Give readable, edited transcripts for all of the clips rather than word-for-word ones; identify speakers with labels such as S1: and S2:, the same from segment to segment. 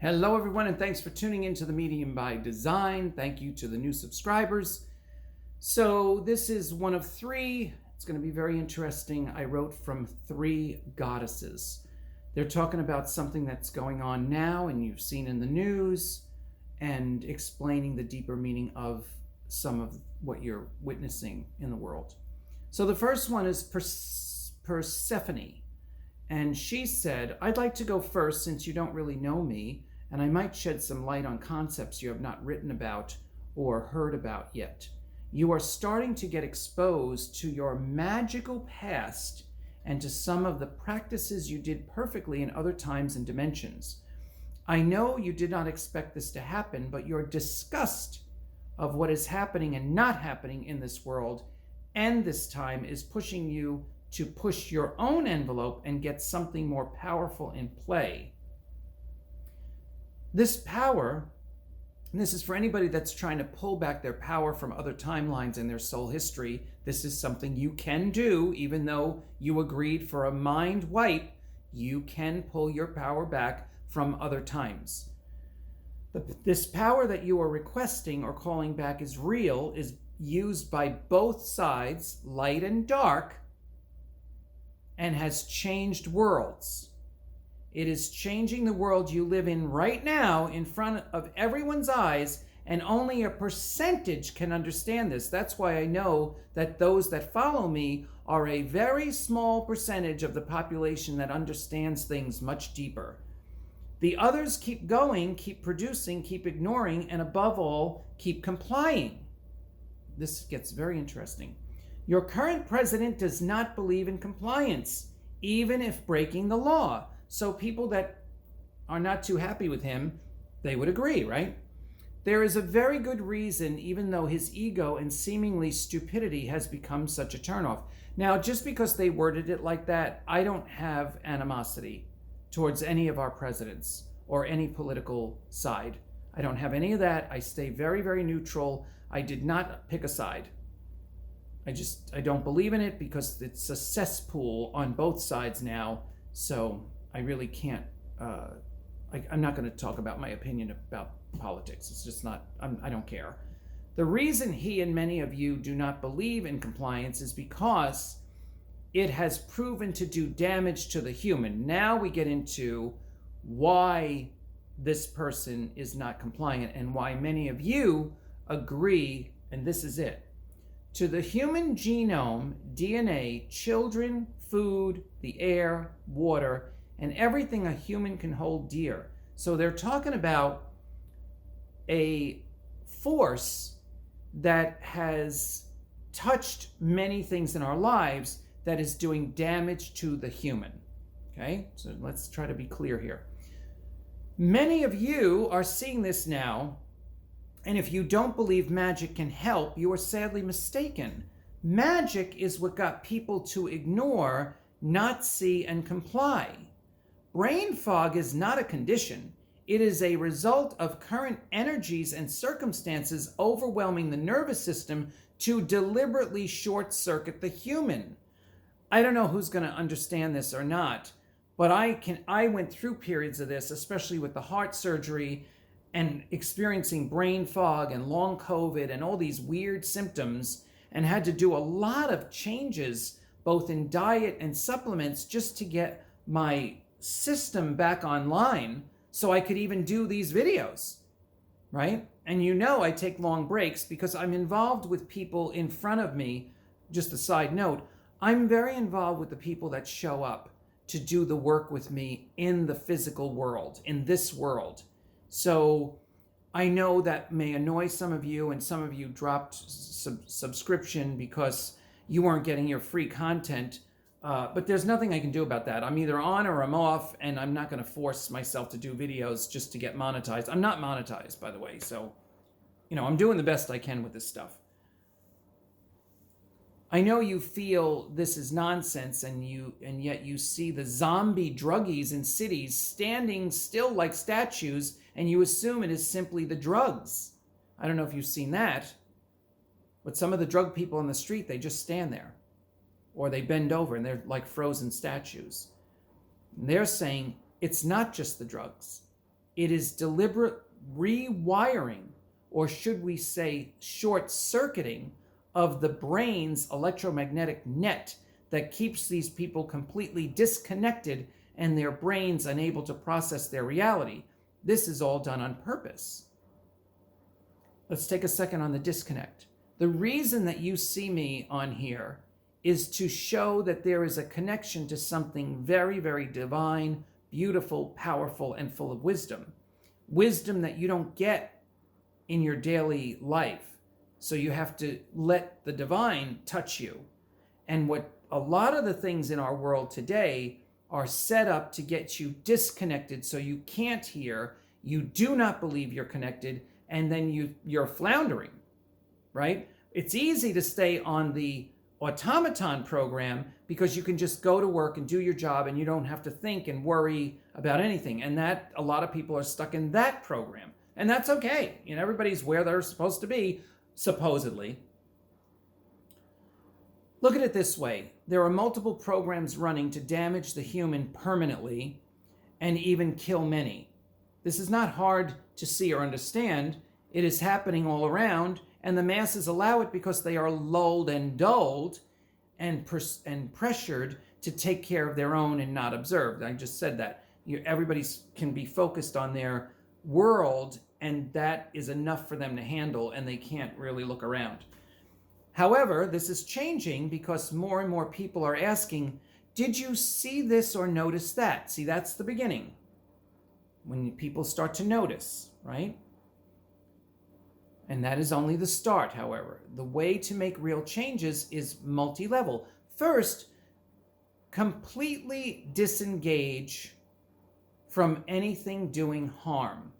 S1: Hello everyone, and thanks for tuning into The Medium by Design. Thank you to the new subscribers. So this is one of three. It's going to be very interesting. I wrote from three goddesses. They're talking about something that's going on now and you've seen in the news, and explaining the deeper meaning of some of what you're witnessing in the world. So the first one is Persephone. And she said, I'd like to go first since you don't really know me, and I might shed some light on concepts you have not written about or heard about yet. You are starting to get exposed to your magical past and to some of the practices you did perfectly in other times and dimensions. I know you did not expect this to happen, but your disgust of what is happening and not happening in this world and this time is pushing you to push your own envelope and get something more powerful in play. This power, and this is for anybody that's trying to pull back their power from other timelines in their soul history, this is something you can do. Even though you agreed for a mind wipe, you can pull your power back from other times. This power that you are requesting or calling back is real, is used by both sides, light and dark, and has changed worlds. It is changing the world you live in right now in front of everyone's eyes, and only a percentage can understand this. That's why I know that those that follow me are a very small percentage of the population that understands things much deeper. The others keep going, keep producing, keep ignoring, and above all, keep complying. This gets very interesting. Your current president does not believe in compliance, even if breaking the law. So people that are not too happy with him, they would agree, right? There is a very good reason, even though his ego and seemingly stupidity has become such a turnoff. Now, just because they worded it like that, I don't have animosity towards any of our presidents or any political side. I don't have any of that. I stay very, very neutral. I did not pick a side. I don't believe in it because it's a cesspool on both sides now. So I really can't, I'm not going to talk about my opinion about politics. It's just not, I don't care. The reason he and many of you do not believe in compliance is because it has proven to do damage to the human. Now we get into why this person is not compliant and why many of you agree, and this is it. To the human genome, DNA, children, food, the air, water, and everything a human can hold dear. So they're talking about a force that has touched many things in our lives that is doing damage to the human. Okay, so let's try to be clear here. Many of you are seeing this now, and if you don't believe magic can help, you are sadly mistaken. Magic is what got people to ignore, not see, and comply. Brain fog is not a condition. It is a result of current energies and circumstances overwhelming the nervous system to deliberately short-circuit the human. I don't know who's going to understand this or not, but I went through periods of this, especially with the heart surgery and experiencing brain fog and long COVID and all these weird symptoms, and had to do a lot of changes both in diet and supplements just to get my system back online so I could even do these videos, right? And you know I take long breaks because I'm involved with people in front of me. Just a side note, I'm very involved with the people that show up to do the work with me in the physical world, in this world. So I know that may annoy some of you, and some of you dropped subscription because you weren't getting your free content. But there's nothing I can do about that. I'm either on or I'm off, and I'm not going to force myself to do videos just to get monetized. I'm not monetized, by the way. So, I'm doing the best I can with this stuff. I know you feel this is nonsense, and yet you see the zombie druggies in cities standing still like statues, and you assume it is simply the drugs. I don't know if you've seen that, but some of the drug people on the street, they just stand there, or they bend over and they're like frozen statues. And they're saying it's not just the drugs. It is deliberate rewiring, or should we say short circuiting, of the brain's electromagnetic net that keeps these people completely disconnected and their brains unable to process their reality. This is all done on purpose. Let's take a second on the disconnect. The reason that you see me on here is to show that there is a connection to something very, very divine, beautiful, powerful, and full of wisdom. Wisdom that you don't get in your daily life. So you have to let the divine touch you. And what a lot of the things in our world today are set up to get you disconnected so you can't hear, you do not believe you're connected, and then you're floundering, right? It's easy to stay on the automaton program because you can just go to work and do your job and you don't have to think and worry about anything. And that a lot of people are stuck in that program. And that's okay. You know, everybody's where they're supposed to be, supposedly. Look at it this way. There are multiple programs running to damage the human permanently and even kill many. This is not hard to see or understand. It is happening all around, and the masses allow it because they are lulled and dulled and pressured to take care of their own and not observed. I just said that. Everybody can be focused on their world, and that is enough for them to handle, and they can't really look around. However, this is changing because more and more people are asking, did you see this or notice that? See, that's the beginning. When people start to notice, right? And that is only the start, however. The way to make real changes is multi-level. First, completely disengage from anything doing harm.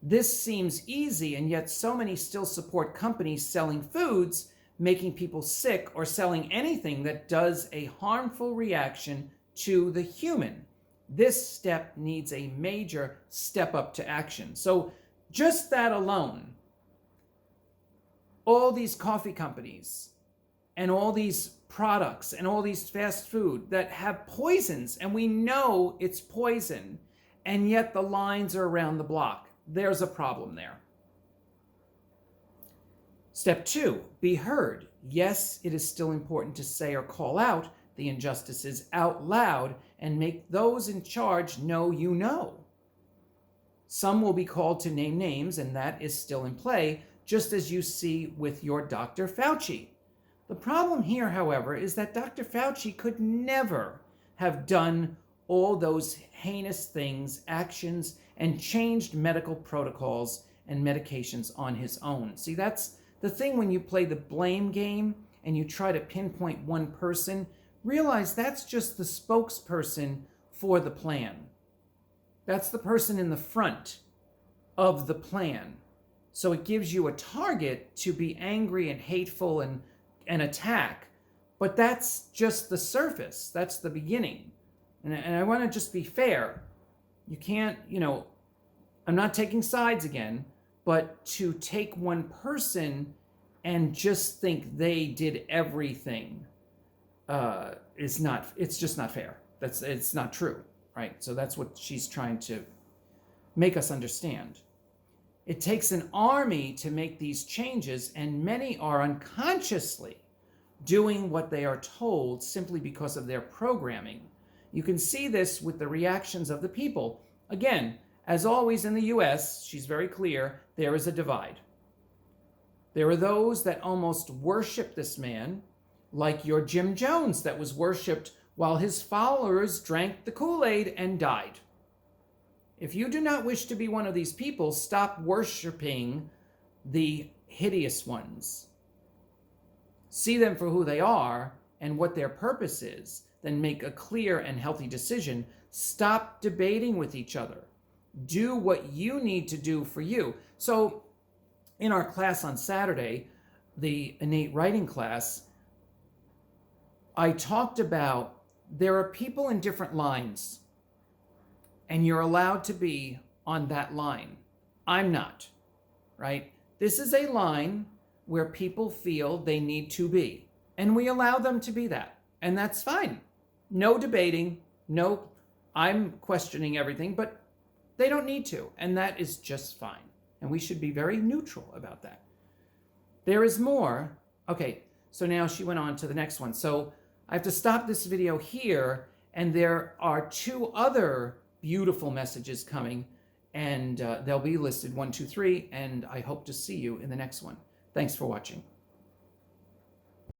S1: This seems easy, and yet so many still support companies selling foods, making people sick, or selling anything that does a harmful reaction to the human. This step needs a major step up to action. So just that alone, all these coffee companies and all these products and all these fast food that have poisons, and we know it's poison, and yet the lines are around the block. There's a problem there. Step 2, be heard. Yes, it is still important to say or call out the injustices out loud and make those in charge know you know. Some will be called to name names, and that is still in play, just as you see with your Dr. Fauci. The problem here, however, is that Dr. Fauci could never have done all those heinous things, actions, and changed medical protocols and medications on his own. See, that's the thing when you play the blame game and you try to pinpoint one person, realize that's just the spokesperson for the plan. That's the person in the front of the plan. So it gives you a target to be angry and hateful and attack. But that's just the surface. That's the beginning. And I want to just be fair. You can't, I'm not taking sides again, but to take one person and just think they did everything it's just not fair. It's not true, right? So that's what she's trying to make us understand. It takes an army to make these changes, and many are unconsciously doing what they are told simply because of their programming. You can see this with the reactions of the people. Again, as always in the US, she's very clear, there is a divide. There are those that almost worship this man, like your Jim Jones that was worshipped while his followers drank the Kool-Aid and died. If you do not wish to be one of these people, stop worshiping the hideous ones. See them for who they are and what their purpose is, then make a clear and healthy decision. Stop debating with each other. Do what you need to do for you. So in our class on Saturday, the innate writing class, I talked about there are people in different lines, and you're allowed to be on that line. I'm not, right? This is a line where people feel they need to be, and we allow them to be that, and that's fine. No debating, no I'm questioning everything, but they don't need to, and that is just fine. And we should be very neutral about that. There is more. Okay, so now she went on to the next one. So I have to stop this video here, and there are 2 other beautiful messages coming, and they'll be listed 1, 2, 3, and I hope to see you in the next one. Thanks for watching.